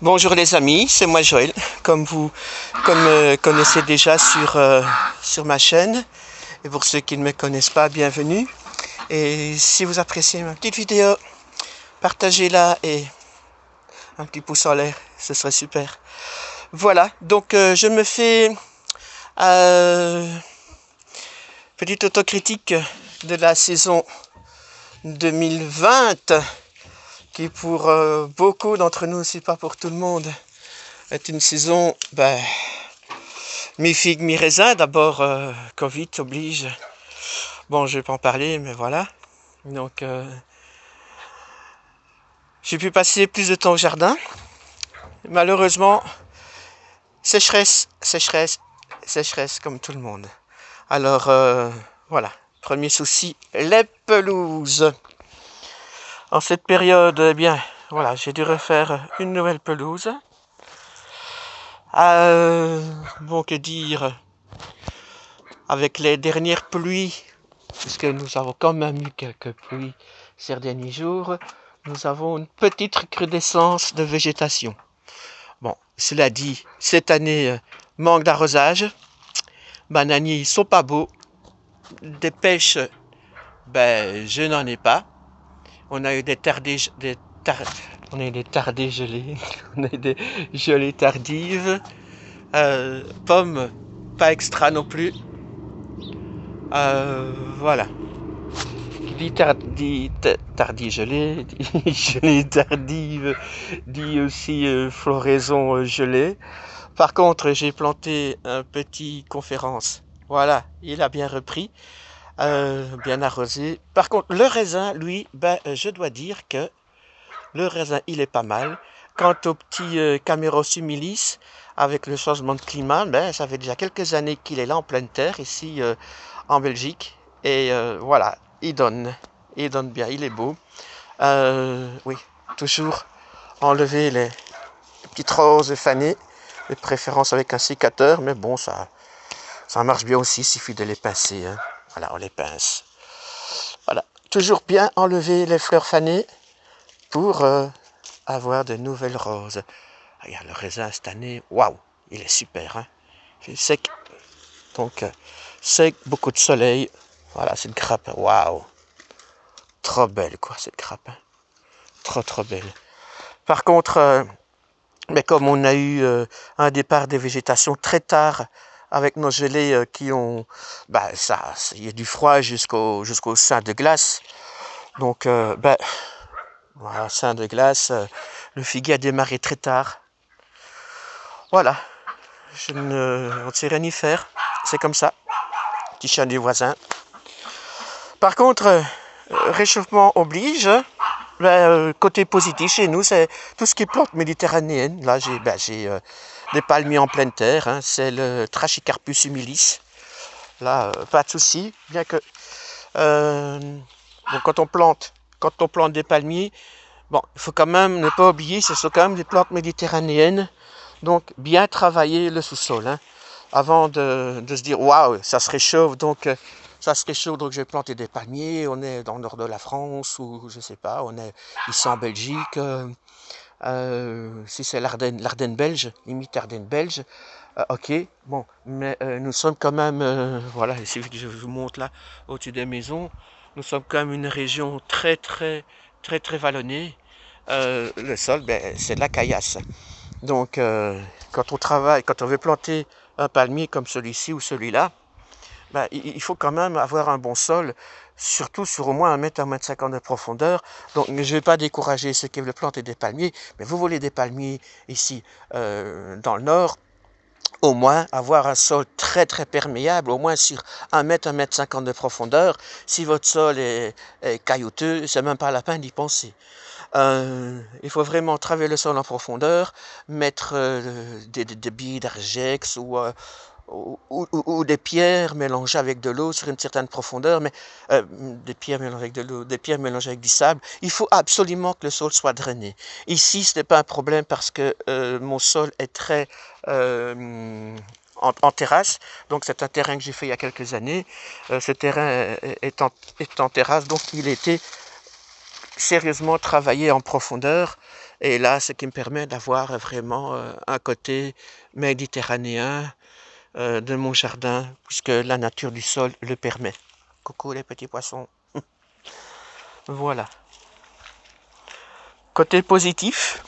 Bonjour les amis, c'est moi Joël, comme vous connaissez déjà sur ma chaîne. Et pour ceux qui ne me connaissent pas, bienvenue. Et si vous appréciez ma petite vidéo, partagez-la et un petit pouce en l'air, ce serait super. Voilà, donc je me fais petite autocritique de la saison 2020, qui pour beaucoup d'entre nous, si pas pour tout le monde, est une saison mi-figue, mi-raisin. D'abord, Covid oblige. Bon, je vais pas en parler, mais voilà. Donc, j'ai pu passer plus de temps au jardin. Malheureusement, sécheresse, sécheresse, sécheresse comme tout le monde. Alors, voilà. Premier souci, les pelouses. En cette période, eh bien, voilà, j'ai dû refaire une nouvelle pelouse. Bon, que dire, avec les dernières pluies, puisque nous avons quand même eu quelques pluies ces derniers jours, nous avons une petite recrudescence de végétation. Bon, cela dit, cette année, manque d'arrosage, bananiers sont pas beaux, des pêches, je n'en ai pas. On a eu des tardés gelés, on a eu des gelées tardives, pommes pas extra non plus. Voilà. Dit tardi gelée, dit gelée tardive, dit aussi floraison gelée. Par contre, j'ai planté un petit conférence. Voilà, il a bien repris, bien arrosé. Par contre, le raisin, lui, je dois dire que le raisin, il est pas mal. Quant au petit Cameros humilis, avec le changement de climat, ça fait déjà quelques années qu'il est là en pleine terre, ici en Belgique. Et voilà, il donne bien, il est beau. Oui, toujours enlever les petites roses fanées, de préférence avec un sécateur, mais bon, ça marche bien aussi, il suffit de les pincer. Hein. Voilà, on les pince. Voilà, toujours bien enlever les fleurs fanées pour avoir de nouvelles roses. Regarde, le raisin cette année, waouh, il est super. Hein. Il est sec, donc sec, beaucoup de soleil. Voilà, cette grappe, waouh. Trop belle, quoi, cette grappe. Hein. Trop belle. Par contre, mais comme on a eu un départ des végétations très tard, avec nos gelées qui ont... il y a du froid jusqu'au sein de glace. Donc, voilà, sein de glace, le figuier a démarré très tard. Voilà, on ne sait rien y faire, c'est comme ça. Petit chien du voisin. Par contre, réchauffement oblige. Côté positif chez nous, c'est tout ce qui est plantes méditerranéennes. Là, j'ai des palmiers en pleine terre. Hein, c'est le Trachycarpus humilis. Là, pas de souci. Bien que bon, quand on plante des palmiers, bon, il faut quand même ne pas oublier, ce sont quand même des plantes méditerranéennes. Donc, bien travailler le sous-sol, hein, avant de se dire waouh, ça se réchauffe. Donc je vais planter des palmiers, on est dans le nord de la France, ou je sais pas, on est ici en Belgique, si c'est l'Ardenne belge, limite Ardenne belge, ok, bon, mais nous sommes quand même, voilà, si je vous montre là, au-dessus des maisons, nous sommes quand même une région très vallonnée, le sol, c'est de la caillasse. Donc, quand on veut planter un palmier comme celui-ci ou celui-là, il faut quand même avoir un bon sol, surtout sur au moins 1 mètre 50 de profondeur. Donc je ne vais pas décourager ceux qui veulent planter des palmiers, mais vous voulez des palmiers ici dans le nord, au moins avoir un sol très perméable, au moins sur 1 mètre 50 de profondeur. Si votre sol est caillouteux, c'est même pas la peine d'y penser. Il faut vraiment travailler le sol en profondeur, mettre des billes d'argex ou des pierres mélangées avec de l'eau sur une certaine profondeur, mais des pierres mélangées avec de l'eau, des pierres mélangées avec du sable. Il faut absolument que le sol soit drainé. Ici, ce n'est pas un problème parce que mon sol est très en terrasse, donc c'est un terrain que j'ai fait il y a quelques années. Ce terrain est en terrasse, donc il était sérieusement travaillé en profondeur Et là, ce qui me permet d'avoir vraiment un côté méditerranéen de mon jardin, puisque la nature du sol le permet. Coucou les petits poissons. Voilà. Côté positif,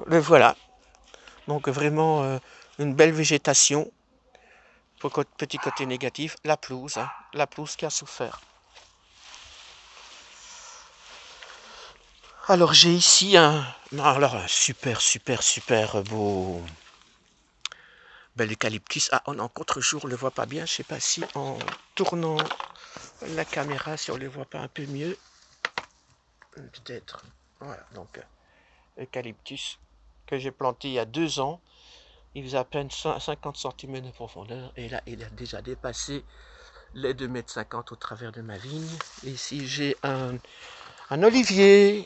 le voilà. Donc vraiment une belle végétation. Petit côté négatif, la pelouse. Hein. La pelouse qui a souffert. Alors j'ai ici un super beau bel eucalyptus. Ah, en contre-jour, on le voit pas bien. Je sais pas si en tournant la caméra, si on le voit pas un peu mieux. Peut-être. Voilà, donc eucalyptus que j'ai planté il y a 2 ans. Il faisait à peine 50 cm de profondeur. Et là, il a déjà dépassé les 2,50 m au travers de ma vigne. Ici, j'ai un olivier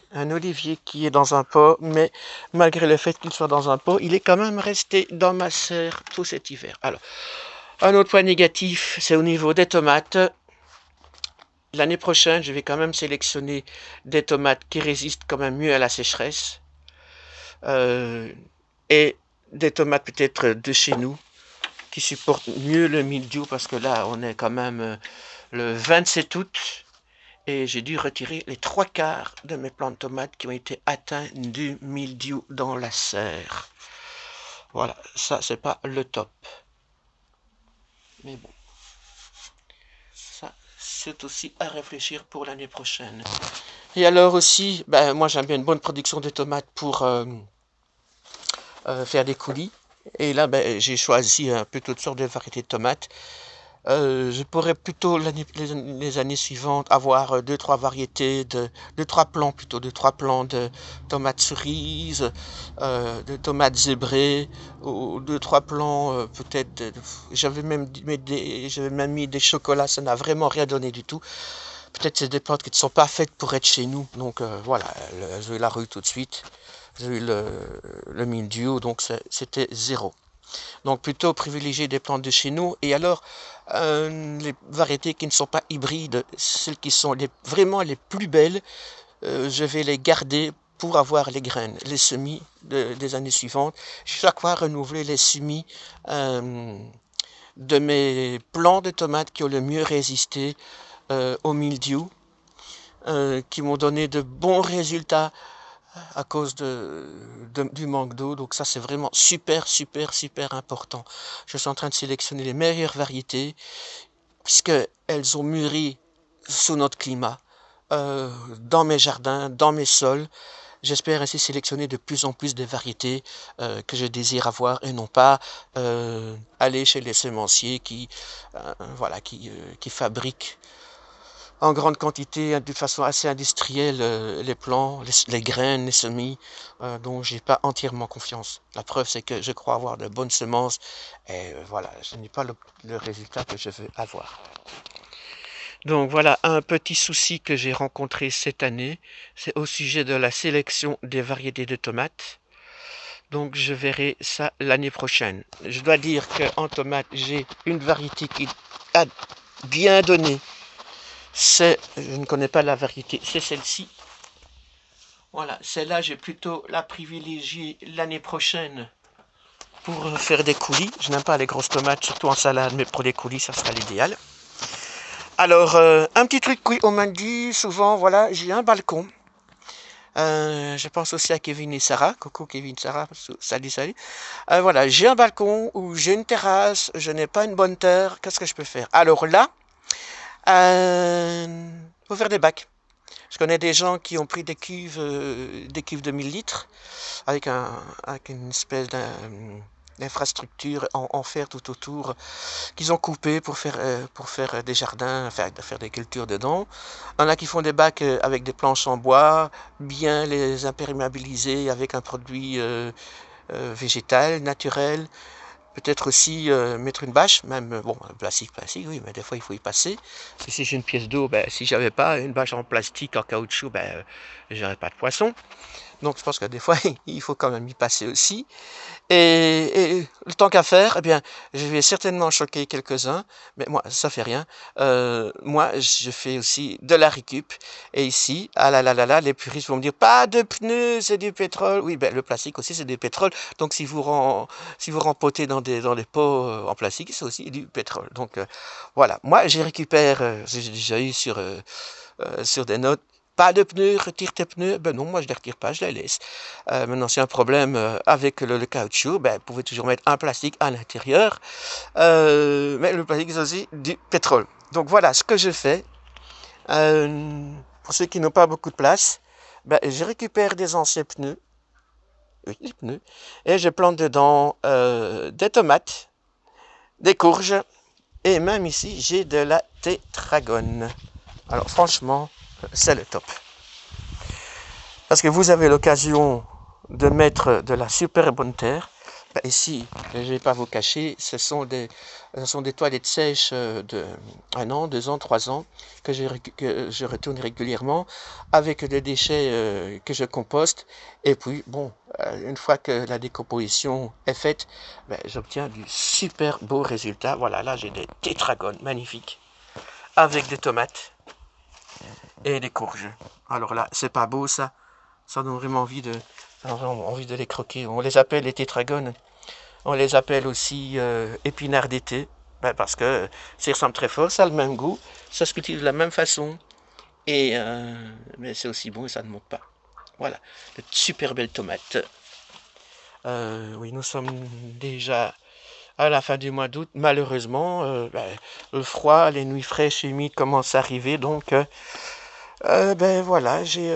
qui est dans un pot, mais malgré le fait qu'il soit dans un pot, il est quand même resté dans ma serre tout cet hiver. Alors, un autre point négatif, c'est au niveau des tomates. L'année prochaine, je vais quand même sélectionner des tomates qui résistent quand même mieux à la sécheresse. Et des tomates peut-être de chez nous qui supportent mieux le mildiou, parce que là, on est quand même le 27 août. Et j'ai dû retirer les 3/4 de mes plants de tomates qui ont été atteints du mildiou dans la serre. Voilà, ça c'est pas le top. Mais bon, ça c'est aussi à réfléchir pour l'année prochaine. Et alors aussi, ben, moi j'aime bien une bonne production de tomates pour faire des coulis. Et là, ben, j'ai choisi un peu toutes sortes de variétés de tomates. Je pourrais plutôt les années suivantes avoir 2-3 variétés de 3 plants plutôt, de 3 plants de tomates cerises, de tomates zébrées, ou 2-3 plants peut-être. J'avais même mis des chocolats, ça n'a vraiment rien donné du tout. Peut-être c'est des plantes qui ne sont pas faites pour être chez nous, donc voilà, j'ai eu la rue tout de suite, j'ai eu le mildiou, donc c'était zéro. Donc plutôt privilégier des plantes de chez nous. Et alors, les variétés qui ne sont pas hybrides, celles qui sont vraiment les plus belles, je vais les garder pour avoir les graines, les semis des années suivantes. Chaque fois renouveler les semis de mes plants de tomates qui ont le mieux résisté au mildiou, qui m'ont donné de bons résultats à cause du manque d'eau. Donc ça, c'est vraiment super important. Je suis en train de sélectionner les meilleures variétés, puisqu'elles ont mûri sous notre climat, dans mes jardins, dans mes sols. J'espère ainsi sélectionner de plus en plus de variétés que je désire avoir, et non pas aller chez les semenciers voilà, qui fabriquent en grande quantité, de façon assez industrielle, les plants, les graines, les semis, dont j'ai pas entièrement confiance. La preuve, c'est que je crois avoir de bonnes semences, et voilà, je n'ai pas le résultat que je veux avoir. Donc voilà un petit souci que j'ai rencontré cette année, c'est au sujet de la sélection des variétés de tomates. Donc je verrai ça l'année prochaine. Je dois dire qu'en tomate, j'ai une variété qui a bien donné. Je ne connais pas la variété, c'est celle-ci. Voilà, celle-là, j'ai plutôt la privilégier l'année prochaine pour faire des coulis. Je n'aime pas les grosses tomates, surtout en salade, mais pour des coulis, ça sera l'idéal. Alors, un petit truc, oui, on m'a dit souvent, voilà, j'ai un balcon. Je pense aussi à Kevin et Sarah. Coucou Kevin, Sarah, salut. Voilà, j'ai un balcon ou j'ai une terrasse, je n'ai pas une bonne terre, qu'est-ce que je peux faire? Alors là, faut faire des bacs. Je connais des gens qui ont pris des cuves de 1000 litres avec une espèce d'infrastructure en fer tout autour qu'ils ont coupé pour faire des jardins, faire des cultures dedans. Il y en a qui font des bacs avec des planches en bois, bien les imperméabiliser avec un produit végétal, naturel. Peut-être aussi mettre une bâche, même, bon, plastique, oui, mais des fois il faut y passer. Parce que si j'ai une pièce d'eau, ben, si j'avais pas une bâche en plastique, en caoutchouc, ben, j'aurais pas de poisson. Donc je pense que des fois, il faut quand même y passer aussi. Et le temps qu'à faire, eh bien, je vais certainement choquer quelques-uns, mais moi, ça fait rien. Moi, je fais aussi de la récup. Et ici, ah là là là là, les puristes vont me dire, pas de pneus, c'est du pétrole. Oui, ben le plastique aussi, c'est du pétrole. Donc si vous rempotez dans des pots en plastique, c'est aussi du pétrole. Donc voilà, moi, je récupère, j'ai déjà eu sur des notes. Pas de pneus, retire tes pneus. Ben non, moi je les retire pas, je les laisse. Maintenant, s'il y a un problème avec le caoutchouc, ben, vous pouvez toujours mettre un plastique à l'intérieur. Mais le plastique, c'est aussi du pétrole. Donc voilà ce que je fais. Pour ceux qui n'ont pas beaucoup de place, ben, je récupère des anciens pneus, oui, des pneus, et je plante dedans des tomates, des courges, et même ici, j'ai de la tétragone. Alors franchement, c'est le top. Parce que vous avez l'occasion de mettre de la super bonne terre. Ben ici, je ne vais pas vous cacher, ce sont des toilettes sèches de 1 an, 2 ans, 3 ans que je retourne régulièrement avec des déchets que je composte. Et puis, bon, une fois que la décomposition est faite, ben, j'obtiens du super beau résultat. Voilà, là j'ai des tétragones magnifiques avec des tomates et des courges. Alors là, c'est pas beau ça? Ça donne vraiment envie de les croquer. On les appelle les tétragones. On les appelle aussi épinards d'été. Ben parce que ça ressemble très fort, ça a le même goût, ça se cultive de la même façon. Et mais c'est aussi bon et ça ne monte pas. Voilà, de super belles tomates. Oui, nous sommes déjà à la fin du mois d'août. Malheureusement, ben, le froid, les nuits fraîches et humides commencent à arriver. Donc, ben voilà, j'ai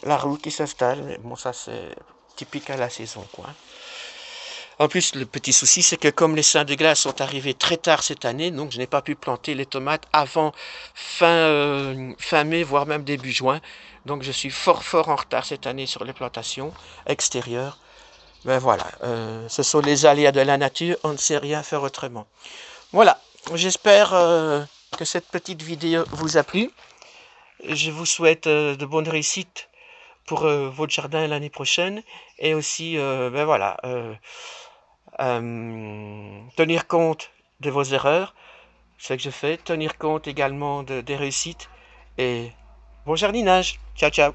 la roue qui s'installe. Mais bon, ça c'est typique à la saison, quoi. En plus, le petit souci, c'est que comme les seins de glace sont arrivés très tard cette année, donc je n'ai pas pu planter les tomates avant fin mai, voire même début juin. Donc je suis fort en retard cette année sur les plantations extérieures. Ben voilà, ce sont les aléas de la nature, on ne sait rien faire autrement. Voilà, j'espère que cette petite vidéo vous a plu. Je vous souhaite de bonnes réussites pour votre jardin l'année prochaine. Et aussi, ben voilà, tenir compte de vos erreurs, c'est ce que je fais, tenir compte également des réussites. Et bon jardinage. Ciao, ciao.